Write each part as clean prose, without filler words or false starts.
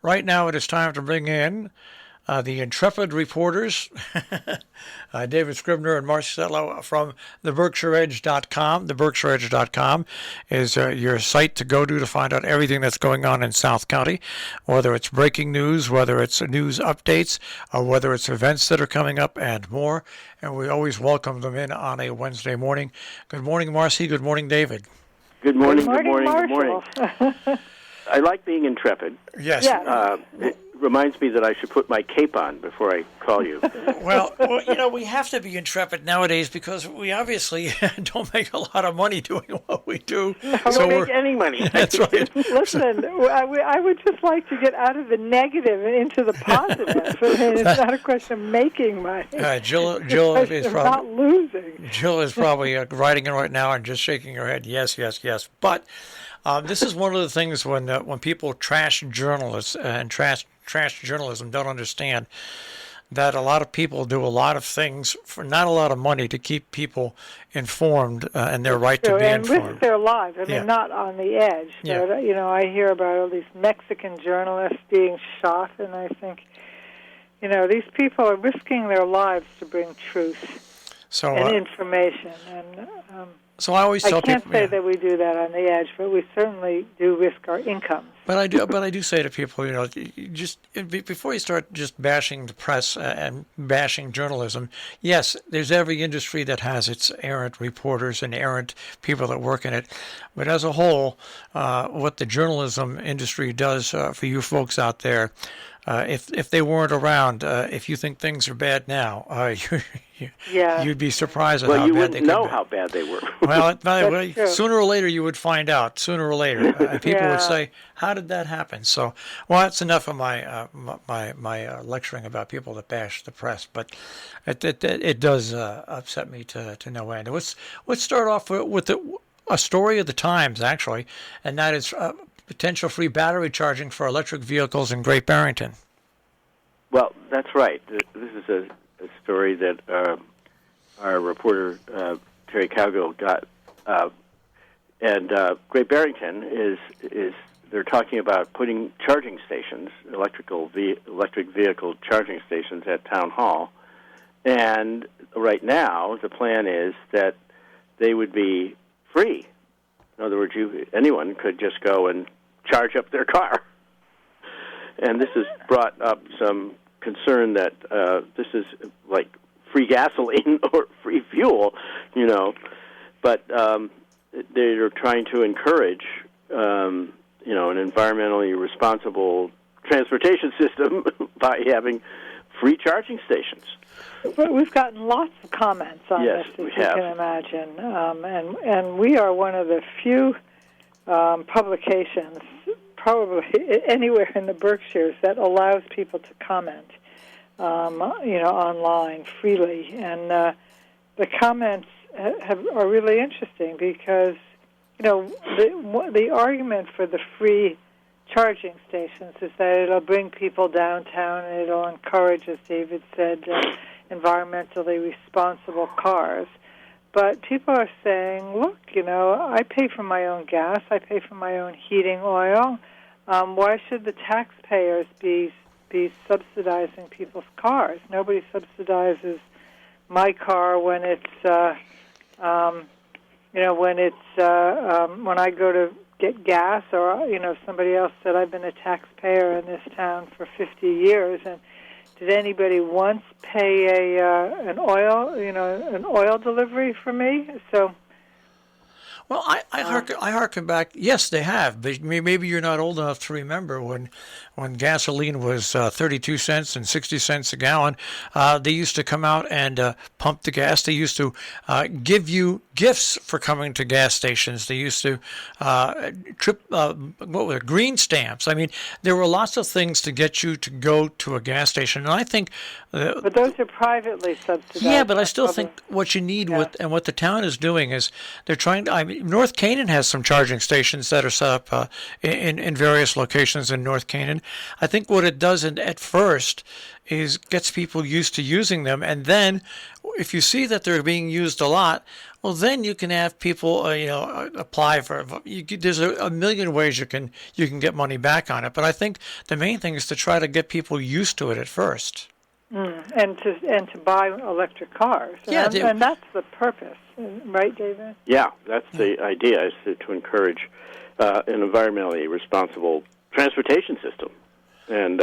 Right now it is time to bring in the intrepid reporters, David Scribner and Marcelo from the BerkshireEdge.com. The BerkshireEdge.com is your site to go to find out everything that's going on in South County, whether it's breaking news, whether it's news updates, or whether it's events that are coming up and more. And we always welcome them in on a Wednesday morning. Good morning, Marcy. Good morning, David. Good morning, good morning. I like being intrepid. Yes. It reminds me that I should put my cape on before I call you. Well, we have to be intrepid nowadays because we obviously don't make a lot of money doing what we do. I don't make any money. That's right. Listen, I would just like to get out of the negative and into the positive. It's not a question of making money. Jill is not losing. Jill is probably writing it right now and just shaking her head. Yes, yes, yes. But this is one of the things when people trash journalists and trash journalism don't understand that a lot of people do a lot of things for not a lot of money to keep people informed and their right to be informed. And risk their lives. I mean, not on the edge. Yeah. But, I hear about all these Mexican journalists being shot, and I think, these people are risking their lives to bring truth and information. And so I always tell people, I can't say that we do that on the edge, but we certainly do risk our incomes. But I do say to people, just before you start just bashing the press and bashing journalism, yes, there's every industry that has its errant reporters and errant people that work in it. But as a whole, what the journalism industry does for you folks out there, if they weren't around, if you think things are bad now, you'd be surprised at how bad they could be. Well, you wouldn't know how bad they were. Well, sooner or later you would find out. Sooner or later, people would say, "How did that happen?" So, that's enough of my lecturing about people that bash the press. But it does upset me to no end. Let's start off with a story of the Times, actually, and that is potential free battery charging for electric vehicles in Great Barrington. Well, that's right. This is a story that our reporter Terry Cowgill got, and Great Barrington is they're talking about putting charging stations, electric vehicle charging stations at Town Hall, and right now the plan is that they would be free. In other words, anyone could just go and charge up their car, and this has brought up some concern that this is like free gasoline or free fuel, but they're trying to encourage, an environmentally responsible transportation system by having free charging stations. But we've gotten lots of comments on this, as you can imagine, and we are one of the few publications, probably anywhere in the Berkshires, that allows people to comment, online freely. And the comments are really interesting because, the argument for the free charging stations is that it'll bring people downtown and it'll encourage, as David said, environmentally responsible cars. But people are saying, look, I pay for my own gas, I pay for my own heating oil. Why should the taxpayers be subsidizing people's cars? Nobody subsidizes my car when it's, when I go to get gas, or somebody else said I've been a taxpayer in this town for 50 years, and did anybody once pay an oil delivery for me? So, well, I harken back. Yes, they have, but maybe you're not old enough to remember when gasoline was 32 cents and 60 cents a gallon. They used to come out and pump the gas. They used to give you gifts for coming to gas stations. They used to green stamps. I mean, there were lots of things to get you to go to a gas station, and I think. But those are privately subsidized. Yeah, but I still think what you need what the town is doing is they're trying to. North Canaan has some charging stations that are set up in various locations in North Canaan. I think what it does at first is gets people used to using them, and then if you see that they're being used a lot, well, then you can have people, apply for. There's a million ways you can get money back on it, but I think the main thing is to try to get people used to it at first. And to buy electric cars. And that's the purpose, right, David? Yeah, that's the idea, is to encourage an environmentally responsible transportation system. And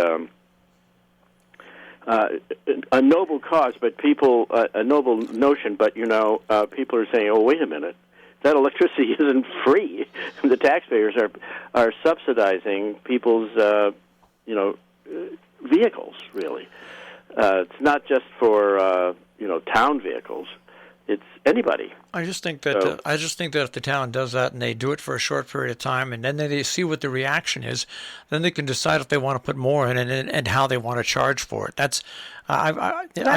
a noble cause, but a noble notion, but, people are saying, oh, wait a minute, that electricity isn't free. The taxpayers are subsidizing people's, vehicles, really. It's not just for, town vehicles. It's anybody. I just think that if the town does that and they do it for a short period of time, and then they see what the reaction is, then they can decide if they want to put more in and how they want to charge for it. That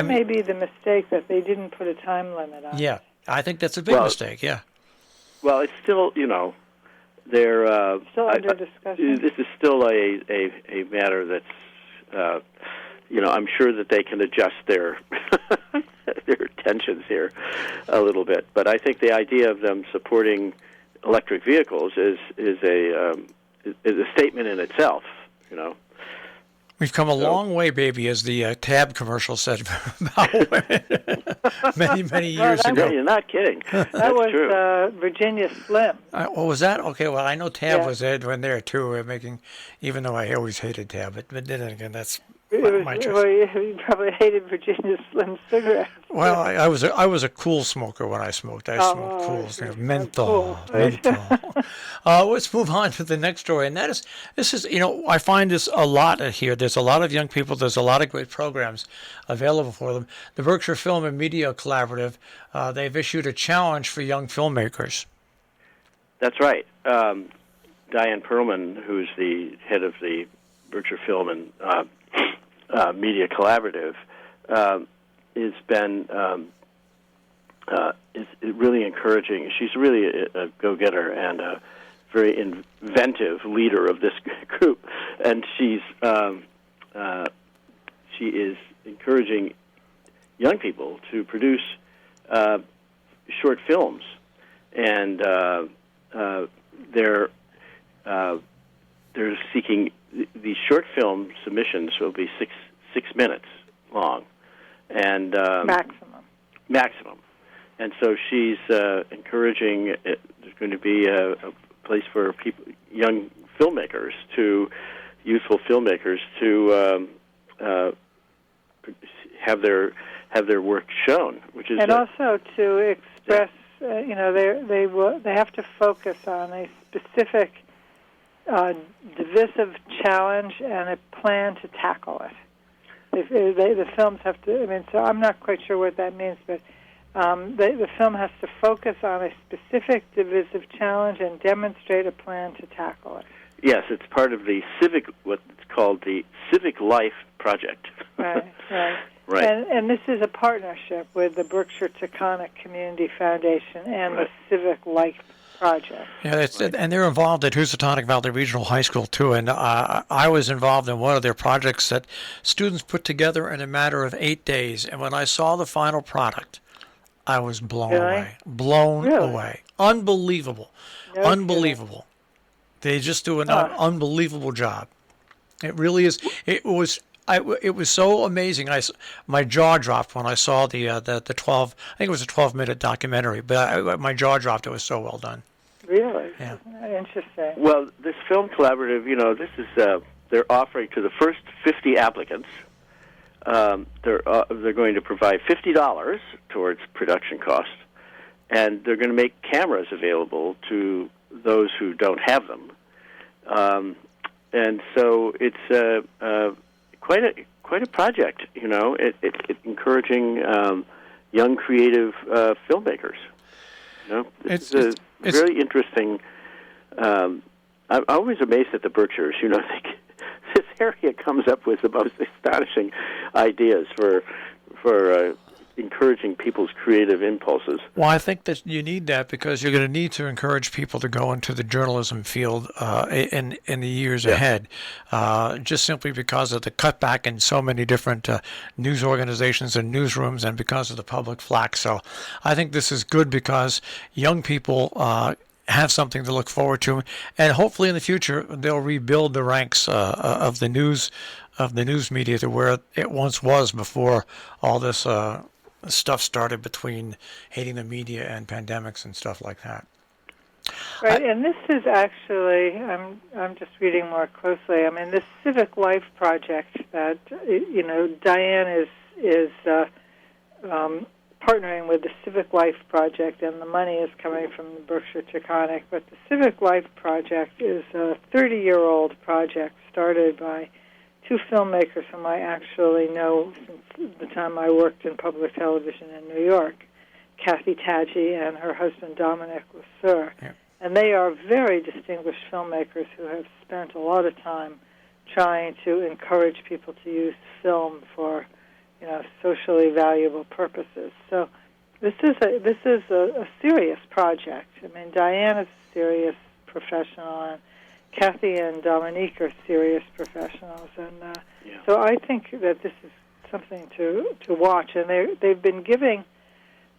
may be the mistake, that they didn't put a time limit on. Yeah, I think that's a big mistake. Yeah. Well, it's still, they're still under discussion. This is still a matter that's. I'm sure that they can adjust their their tensions here a little bit, but I think the idea of them supporting electric vehicles is a statement in itself. We've come a long way, baby, as the Tab commercial said about many years ago. You're not kidding. That was true. Virginia Slim. What was that? Okay, well, I know Tab was there too, even though I always hated Tab, but then again, that's my choice. Well, you probably hated Virginia Slim cigarettes. Well, I was a cool smoker when I smoked. I smoked cools, menthol. Let's move on to the next story, and this is I find this a lot here. There's a lot of young people. There's a lot of great programs available for them. The Berkshire Film and Media Collaborative, they've issued a challenge for young filmmakers. That's right. Diane Perlman, who's the head of the Berkshire Film and Media Collaborative, has been is really encouraging. She's really a go-getter and a very inventive leader of this group, and she is encouraging young people to produce short films, and they're seeking. These short film submissions will be six minutes long, and maximum. And so she's encouraging. There's going to be a place for young filmmakers, youthful filmmakers, to have their work shown, which is also to express. They have to focus on a specific divisive challenge and a plan to tackle it. The films have to. So I'm not quite sure what that means, but the film has to focus on a specific divisive challenge and demonstrate a plan to tackle it. Yes, it's part of the Civic, what's called the Civic Life Project. Right. Right. And this is a partnership with the Berkshire Taconic Community Foundation and the Civic Life Project. Yeah, and they're involved at Housatonic Valley Regional High School too. And I was involved in one of their projects that students put together in a matter of 8 days. And when I saw the final product, I was blown away. Away. Unbelievable. Unbelievable. They just do an unbelievable job. It really is. It was so amazing. My jaw dropped when I saw the 12. I think it was a 12-minute documentary, but my jaw dropped. It was so well done. Really? Yeah. Interesting. Well, this film collaborative, this is they're offering to the first 50 applicants. They're going to provide $50 towards production costs, and they're going to make cameras available to those who don't have them. And so it's quite a project, It's encouraging young creative filmmakers. It's very interesting. I'm always amazed at the Berkshires. This area comes up with the most astonishing ideas for encouraging people's creative impulses. Well, I think that you need that because you're going to need to encourage people to go into the journalism field in the years ahead, just simply because of the cutback in so many different news organizations and newsrooms, and because of the public flack. So, I think this is good because young people have something to look forward to, and hopefully in the future they'll rebuild the ranks of the news media to where it once was before all this stuff started between hating the media and pandemics and stuff like that. Right, and this is actually, I'm just reading more closely. I mean, this Civic Life project that Diane is partnering with the Civic Life project, and the money is coming from the Berkshire Taconic. But the Civic Life project is a 30-year-old project started by two filmmakers whom I actually know since the time I worked in public television in New York, Kathy Tadji and her husband Dominic Lesueur. Yeah. And they are very distinguished filmmakers who have spent a lot of time trying to encourage people to use film for, socially valuable purposes. So this is a serious project. I mean, Diane is a serious professional, and Kathy and Dominique are serious professionals, and so I think that this is something to watch. And they've been giving,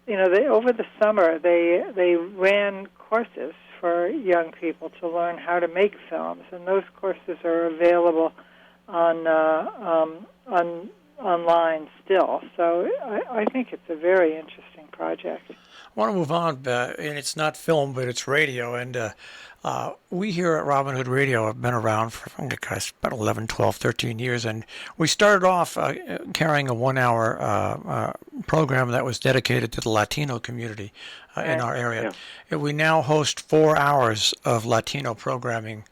over the summer they ran courses for young people to learn how to make films, and those courses are available online still. So I think it's a very interesting project. I want to move on, and it's not film, but it's radio, and we here at Robin Hood Radio have been around for, about 11, 12, 13 years, and we started off carrying a 1-hour program that was dedicated to the Latino community in our area. Yeah. And we now host 4 hours of Latino programming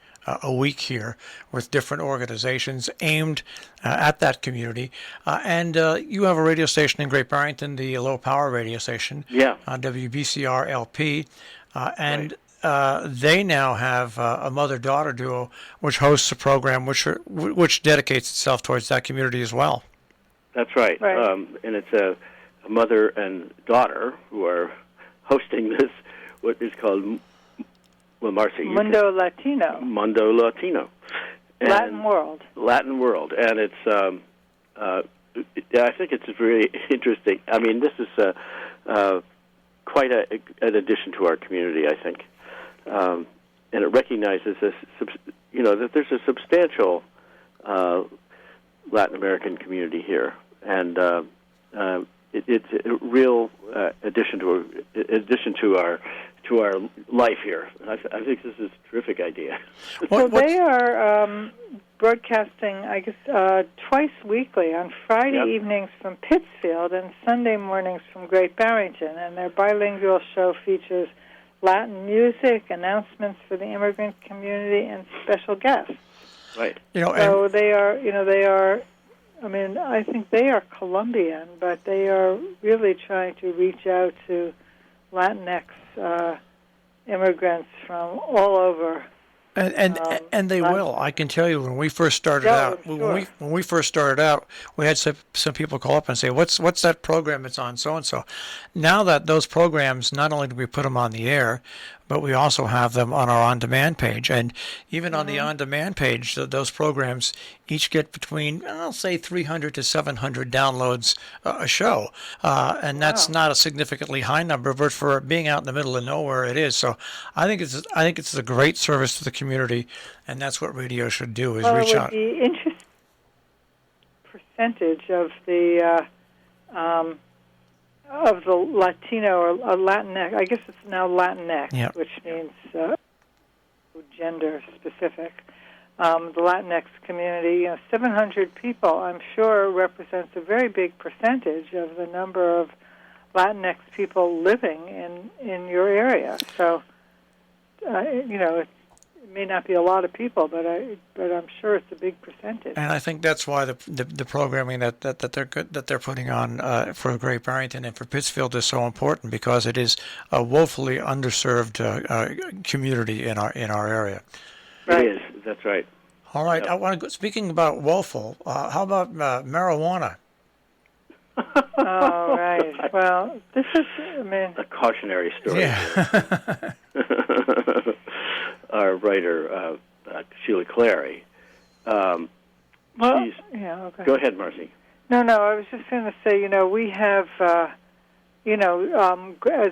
a week here with different organizations aimed at that community. And you have a radio station in Great Barrington, the Low Power radio station, WBCR LP, and they now have a mother-daughter duo which hosts a program which dedicates itself towards that community as well. That's right. And it's a mother and daughter who are hosting this, what is called, well, Marcy, Mundo Latino. And Latin World. And it's, I think it's really interesting. I mean, this is quite an addition to our community, I think. And it recognizes this, that there's a substantial Latin American community here, and it's a real addition to our life here. I think this is a terrific idea. So they are broadcasting, I guess, twice weekly on Friday evenings from Pittsfield and Sunday mornings from Great Barrington, and their bilingual show features Latin music, announcements for the immigrant community, and special guests. Right. So they are. I mean, I think they are Colombian, but they are really trying to reach out to Latinx immigrants from all over. And they will. I can tell you, when we first started out, when we first started out, we had some people call up and say, "What's that program that's on so and so?" Now that those programs, not only do we put them on the air, but we also have them on our on-demand page, and even on the on-demand page, those programs each get between, I'll say, 300 to 700 downloads a show, and that's not a significantly high number, but for being out in the middle of nowhere, it is. So I think it's a great service to the community, and that's what radio should do: is reach out. The interesting percentage of the Latino or Latinx, I guess it's now Latinx, which means gender specific. The Latinx community, 700 people, I'm sure, represents a very big percentage of the number of Latinx people living in your area. So, it may not be a lot of people, but I'm sure it's a big percentage. And I think that's why the programming that they're putting on for Great Barrington and for Pittsfield is so important, because it is a woefully underserved community in our area. Right. It is. That's right. All right. Yep. I want to go, speaking about woeful. How about marijuana? Oh, right. Well, this is, a cautionary story. Yeah. Our writer, Sheila Clary. well, she's, yeah, okay. Go ahead, Marcy. No, I was just going to say, we have, as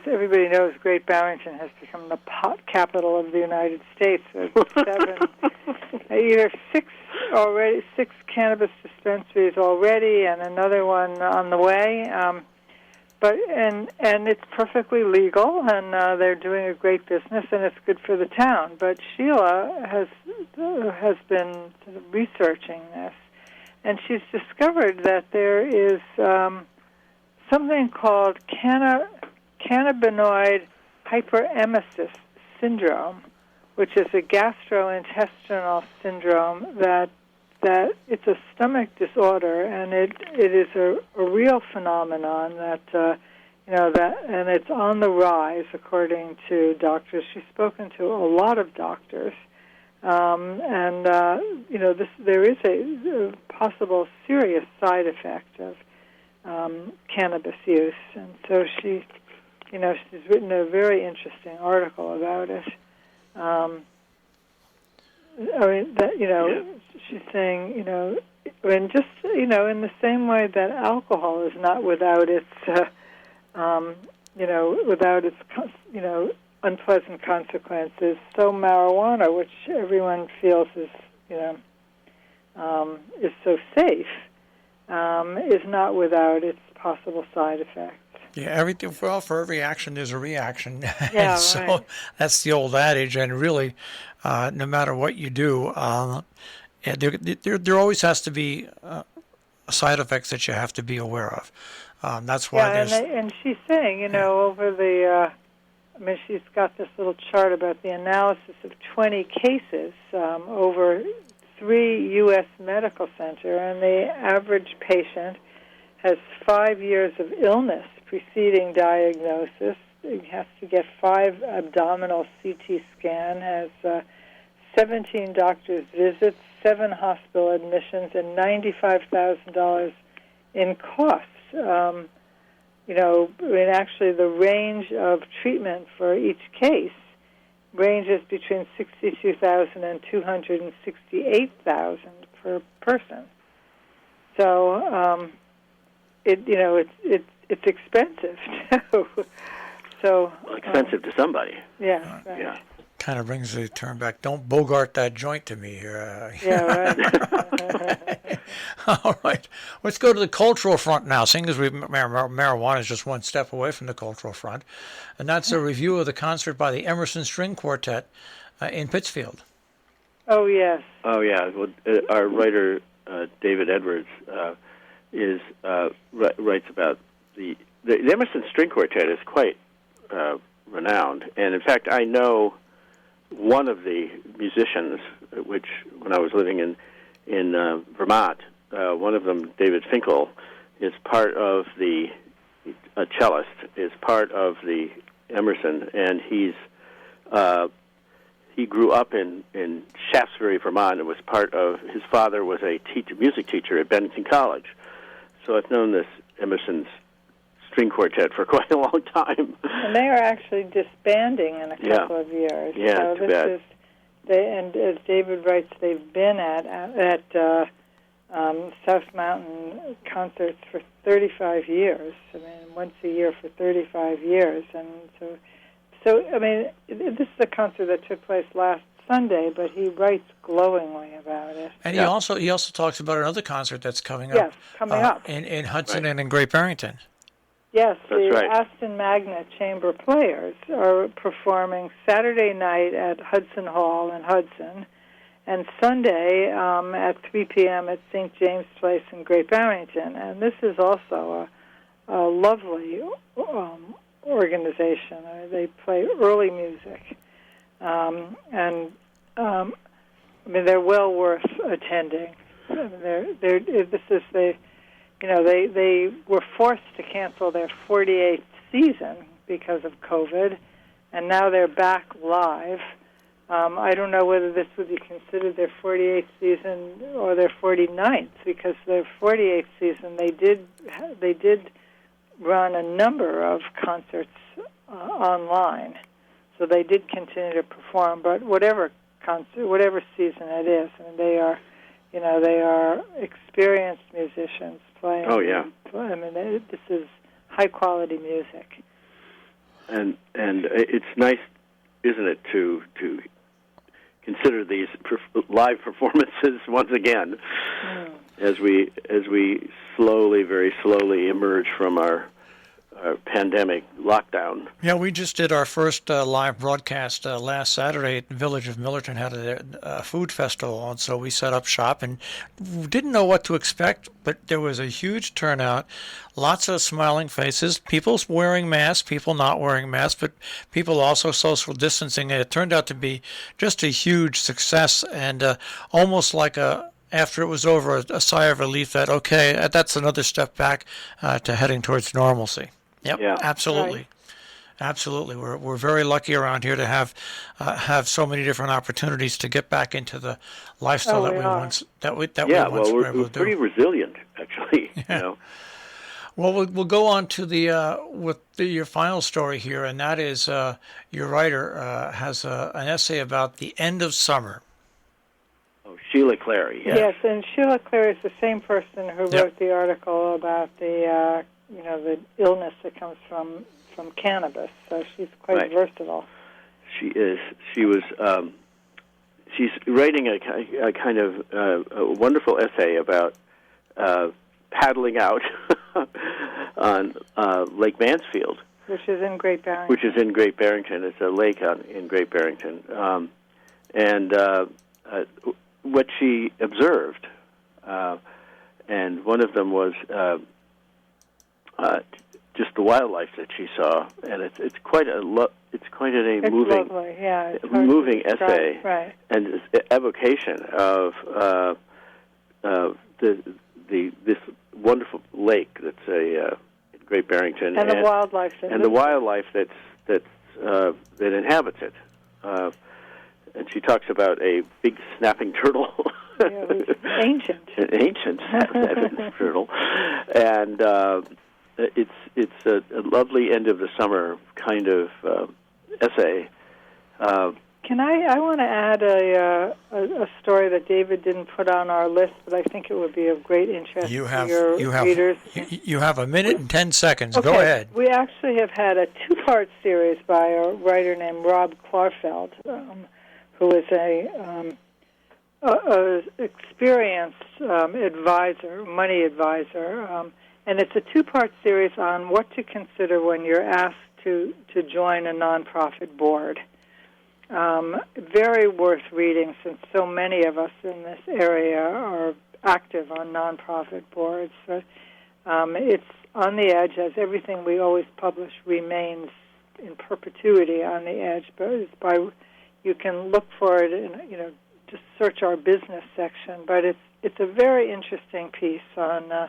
everybody knows, Great Barrington has become the pot capital of the United States. There's six cannabis dispensaries already, and another one on the way. And it's perfectly legal, and they're doing a great business, and it's good for the town. But Sheila has been researching this, and she's discovered that there is something called Cannabinoid Hyperemesis syndrome, which is a gastrointestinal syndrome that it's a stomach disorder, and it is a real phenomenon that and it's on the rise according to doctors. She's spoken to a lot of doctors, there is a possible serious side effect of cannabis use, and so she's written a very interesting article about it. She's saying, in the same way that alcohol is not without its, unpleasant consequences, so marijuana, which everyone feels is so safe, is not without its possible side effects. Yeah, for every action there's a reaction. Yeah, and so right. that's the old adage, and really, no matter what you do, there always has to be side effects that you have to be aware of. That's why and she's saying, over the, she's got this little chart about the analysis of 20 cases over 3 U.S. medical centers, and the average patient has 5 years of illness preceding diagnosis. He has to get 5 abdominal CT scan, has 17 doctor's visits, 7 hospital admissions, and $95,000 in costs. Actually, the range of treatment for each case ranges between $62,000 and $268,000 per person. So, it's expensive too. So expensive to somebody. Yeah. Right. Yeah. kind of brings the term back. Don't bogart that joint to me here. Yeah, right. All right. Let's go to the cultural front now, seeing as marijuana is just one step away from the cultural front. And that's a review of the concert by the Emerson String Quartet in Pittsfield. Oh, yes. Oh, yeah. Well, our writer, David Edwards, writes about the Emerson String Quartet is quite renowned. And, in fact, I know one of the musicians, which when I was living in Vermont, one of them, David Finkel, is part of a cellist, is part of the Emerson, and he grew up in Shaftesbury, Vermont, and was part of, his father was a music teacher at Barrington College. So I've known this Emerson's string quartet for quite a long time. And they are actually disbanding in a couple of years. Yeah, so too bad. And as David writes, they've been at South Mountain concerts for 35 years. I mean, once a year for 35 years. And so I mean, this is a concert that took place last Sunday, but he writes glowingly about it. And he also talks about another concert that's coming up. Yes, coming up. In Hudson Right. and in Great Barrington. Yes, That's the right. Aston Magnet Chamber Players are performing Saturday night at Hudson Hall in Hudson, and Sunday at 3 p.m. at St. James Place in Great Barrington. And this is also a lovely organization. They play early music, and I mean, they're well worth attending. They were forced to cancel their 48th season because of COVID, and now they're back live. I don't know whether this would be considered their 48th season or their 49th, because their 48th season they did run a number of concerts online, so they did continue to perform. But whatever season it is, and they are experienced musicians playing. Oh yeah. I mean, this is high quality music. And it's nice, isn't it, to consider these live performances once again as we slowly, very slowly emerge from our pandemic lockdown. Yeah, we just did our first live broadcast last Saturday at the Village of Millerton, had a food festival, and so we set up shop and didn't know what to expect, but there was a huge turnout, lots of smiling faces, people wearing masks, people not wearing masks, but people also social distancing, and it turned out to be just a huge success, and almost like after it was over, a sigh of relief that, okay, that's another step back to heading towards normalcy. Yep, yeah. absolutely. Right. Absolutely. We're very lucky around here to have so many different opportunities to get back into the lifestyle Oh, that we are. once that we Yeah, once well, were able we're to do. pretty resilient, actually. Yeah. You know. Well, we'll go on to your final story here, and that is your writer has an essay about the end of summer. Oh, Sheila Clary. Yes. Yes, and Sheila Clary is the same person who wrote the article about the the illness that comes from cannabis. So she's quite versatile. She is. She was. She's writing a kind of a wonderful essay about paddling out on Lake Mansfield, Which is in Great Barrington. It's a lake in Great Barrington, and what she observed, and one of them was just the wildlife that she saw, and it's quite a moving, lovely. Yeah, it's hard moving to describe. essay, Right. and this evocation of this wonderful lake that's in Great Barrington, And the wildlife that inhabits it. And she talks about a big snapping turtle. Yeah, it was ancient. An ancient snapping turtle, and it's a lovely end of the summer kind of essay. Can I want to add a story that David didn't put on our list, but I think it would be of great interest to your readers. You have a minute and 10 seconds. Okay. Go ahead. We actually have had a two-part series by a writer named Rob Klarfeld, who is a experienced money advisor, and it's a two-part series on what to consider when you're asked to join a nonprofit board. Very worth reading, since so many of us in this area are active on nonprofit boards. So, it's on the edge, as everything we always publish remains in perpetuity on the edge. But you can look for it in just search our business section. But it's a very interesting piece on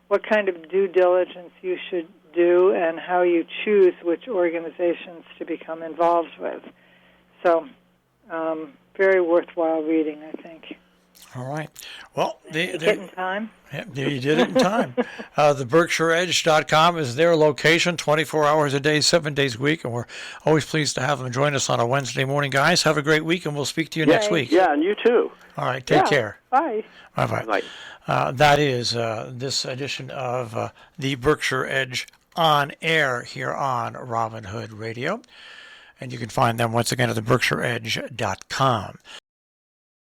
what kind of due diligence you should do and how you choose which organizations to become involved with. So, very worthwhile reading, I think. All right. Well, Did you get in time? Yeah, you did it in time. The BerkshireEdge.com is their location, 24 hours a day, 7 days a week, and we're always pleased to have them join us on a Wednesday morning. Guys, have a great week, and we'll speak to you next week. Yeah, and you too. All right, take care. Bye. Bye-bye. Bye. That is this edition of the Berkshire Edge on air here on Robin Hood Radio. And you can find them once again at the BerkshireEdge.com.